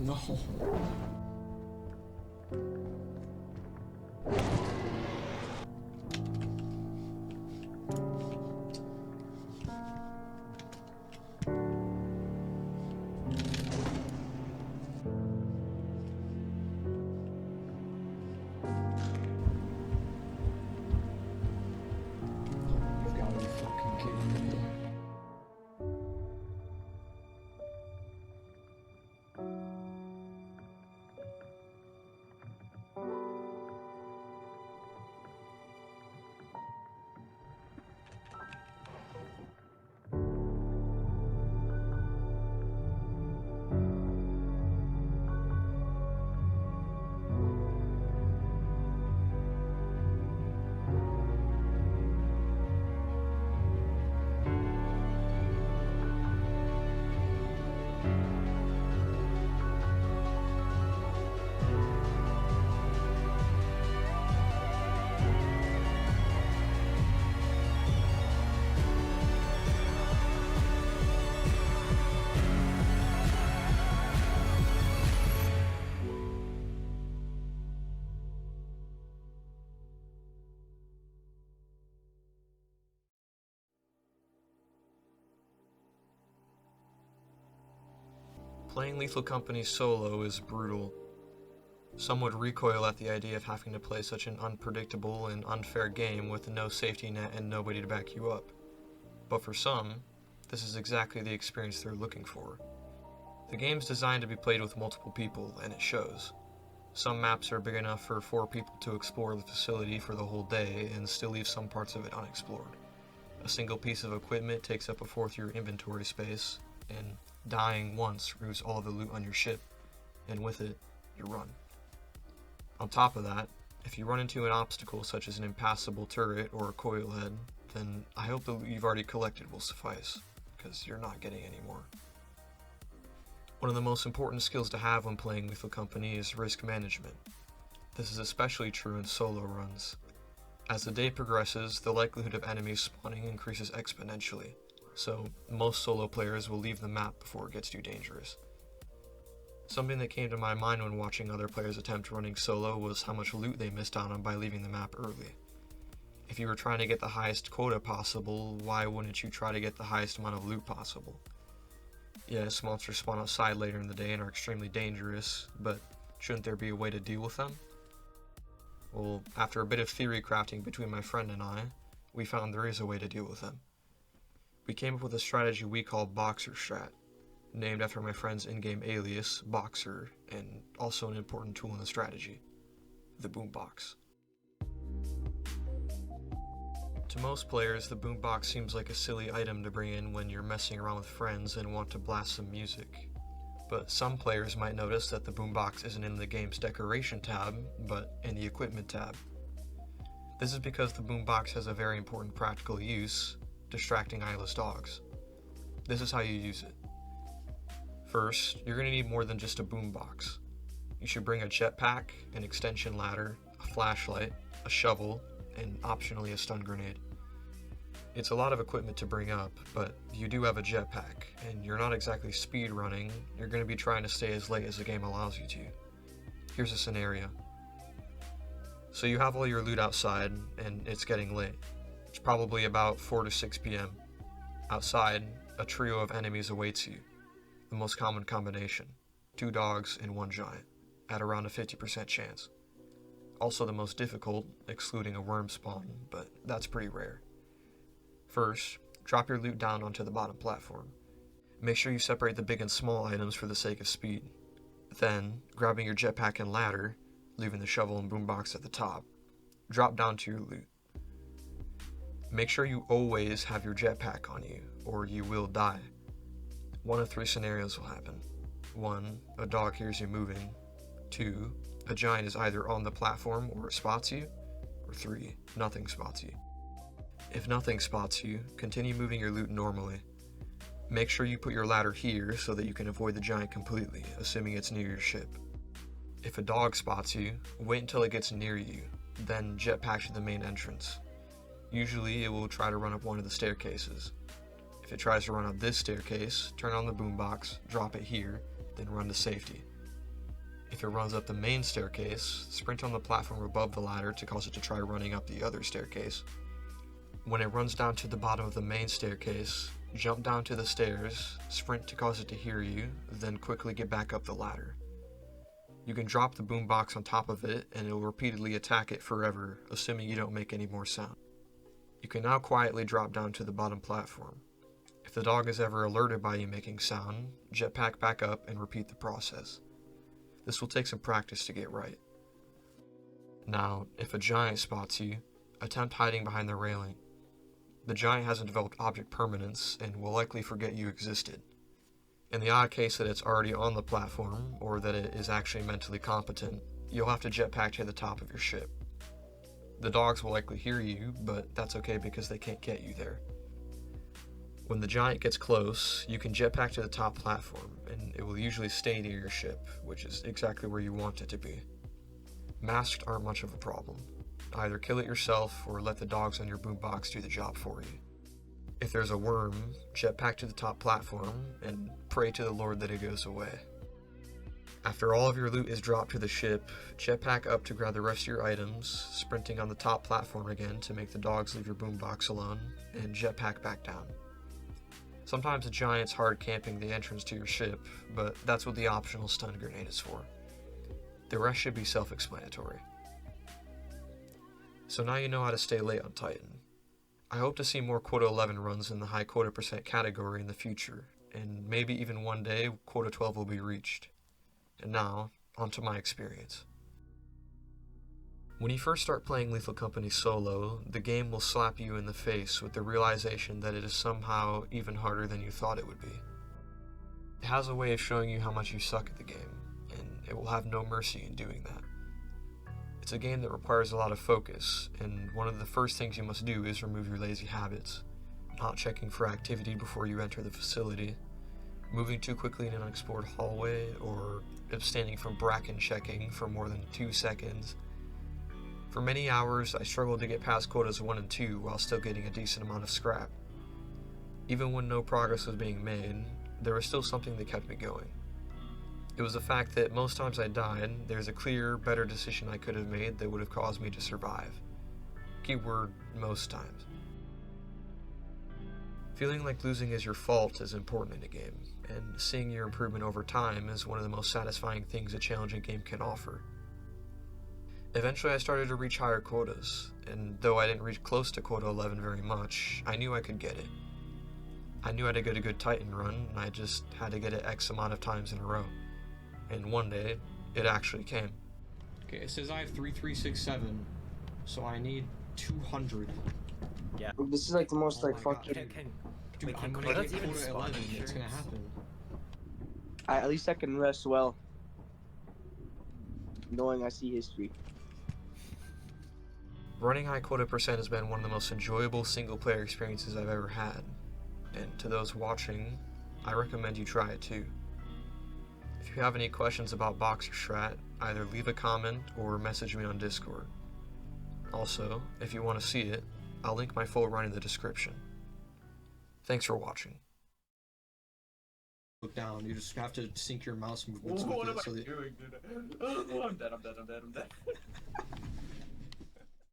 No. You've got to be fucking kidding me. Playing Lethal Company solo is brutal. Some would recoil at the idea of having to play such an unpredictable and unfair game with no safety net and nobody to back you up. But for some, this is exactly the experience they're looking for. The game's designed to be played with multiple people, and it shows. Some maps are big enough for 4 people to explore the facility for the whole day and still leave some parts of it unexplored. A single piece of equipment takes up a fourth of your inventory space, and dying once removes all of the loot on your ship, and with it, your run. On top of that, if you run into an obstacle such as an impassable turret or a coil head, then I hope the loot you've already collected will suffice, because you're not getting any more. One of the most important skills to have when playing Lethal Company is risk management. This is especially true in solo runs. As the day progresses, the likelihood of enemies spawning increases exponentially, so most solo players will leave the map before it gets too dangerous. Something that came to my mind when watching other players attempt running solo was how much loot they missed out on by leaving the map early. If you were trying to get the highest quota possible, why wouldn't you try to get the highest amount of loot possible? Yes, monsters spawn outside later in the day and are extremely dangerous, but shouldn't there be a way to deal with them? Well, after a bit of theory crafting between my friend and I, we found there is a way to deal with them. We came up with a strategy we call Boxer Strat, named after my friend's in-game alias, Boxer, and also an important tool in the strategy, the boombox. To most players, the boombox seems like a silly item to bring in when you're messing around with friends and want to blast some music. But some players might notice that the boombox isn't in the game's decoration tab, but in the equipment tab. This is because the boombox has a very important practical use, distracting eyeless dogs. This is how you use it. First, you're going to need more than just a boombox. You should bring a jetpack, an extension ladder, a flashlight, a shovel, and optionally a stun grenade. It's a lot of equipment to bring up, but you do have a jetpack, and you're not exactly speed running, you're going to be trying to stay as late as the game allows you to. Here's a scenario. So you have all your loot outside, and it's getting late. It's probably about 4 to 6 p.m. Outside, a trio of enemies awaits you. The most common combination, 2 dogs and 1 giant, at around a 50% chance. Also the most difficult, excluding a worm spawn, but that's pretty rare. First, drop your loot down onto the bottom platform. Make sure you separate the big and small items for the sake of speed. Then, grabbing your jetpack and ladder, leaving the shovel and boombox at the top, drop down to your loot. Make sure you always have your jetpack on you, or you will die. One of 3 scenarios will happen. 1, a dog hears you moving. 2, a giant is either on the platform or it spots you. Or 3, nothing spots you. If nothing spots you, continue moving your loot normally. Make sure you put your ladder here so that you can avoid the giant completely, assuming it's near your ship. If a dog spots you, wait until it gets near you, then jetpack to the main entrance. Usually it will try to run up one of the staircases. If it tries to run up this staircase, turn on the boombox, drop it here, then run to safety. If it runs up the main staircase, sprint on the platform above the ladder to cause it to try running up the other staircase. When it runs down to the bottom of the main staircase, jump down to the stairs, sprint to cause it to hear you, then quickly get back up the ladder. You can drop the boombox on top of it and it will repeatedly attack it forever, assuming you don't make any more sound. You can now quietly drop down to the bottom platform. If the dog is ever alerted by you making sound, jetpack back up and repeat the process. This will take some practice to get right. Now, if a giant spots you, attempt hiding behind the railing. The giant hasn't developed object permanence and will likely forget you existed. In the odd case that it's already on the platform, or that it is actually mentally competent, you'll have to jetpack to the top of your ship. The dogs will likely hear you, but that's okay because they can't get you there. When the giant gets close, you can jetpack to the top platform, and it will usually stay near your ship, which is exactly where you want it to be. Masked aren't much of a problem. Either kill it yourself or let the dogs on your boombox do the job for you. If there's a worm, jetpack to the top platform and pray to the Lord that it goes away. After all of your loot is dropped to the ship, jetpack up to grab the rest of your items, sprinting on the top platform again to make the dogs leave your boombox alone, and jetpack back down. Sometimes the giant's hard camping the entrance to your ship, but that's what the optional stun grenade is for. The rest should be self-explanatory. So now you know how to stay late on Titan. I hope to see more Quota 11 runs in the high quota % category in the future, and maybe even one day Quota 12 will be reached. And now, onto my experience. When you first start playing Lethal Company solo, the game will slap you in the face with the realization that it is somehow even harder than you thought it would be. It has a way of showing you how much you suck at the game, and it will have no mercy in doing that. It's a game that requires a lot of focus, and one of the first things you must do is remove your lazy habits. Not checking for activity before you enter the facility, moving too quickly in an unexplored hallway, or abstaining from bracken checking for more than 2 seconds. For many hours, I struggled to get past quotas 1 and 2 while still getting a decent amount of scrap. Even when no progress was being made, there was still something that kept me going. It was the fact that most times I died, there's a clear, better decision I could have made that would have caused me to survive. Keyword, most times. Feeling like losing is your fault is important in a game, and seeing your improvement over time is one of the most satisfying things a challenging game can offer. Eventually I started to reach higher quotas, and though I didn't reach close to Quota 11 very much, I knew I could get it. I knew how to get a good Titan run, and I just had to get it X amount of times in a row. And one day, it actually came. Okay, it says I have 3367, so I need 200. Yeah. This is like the most like my God. fucking. Dude, I'm gonna Quotas get even Quota spawn 11, it's gonna insurance? happen. At least I can rest well, knowing I see history. Running high quota % has been one of the most enjoyable single-player experiences I've ever had. And to those watching, I recommend you try it too. If you have any questions about Boxer Strat, either leave a comment or message me on Discord. Also, if you want to see it, I'll link my full run in the description. Thanks for watching. Look down, you just have to sync your mouse movements with it so that... doing, dude? I'm dead.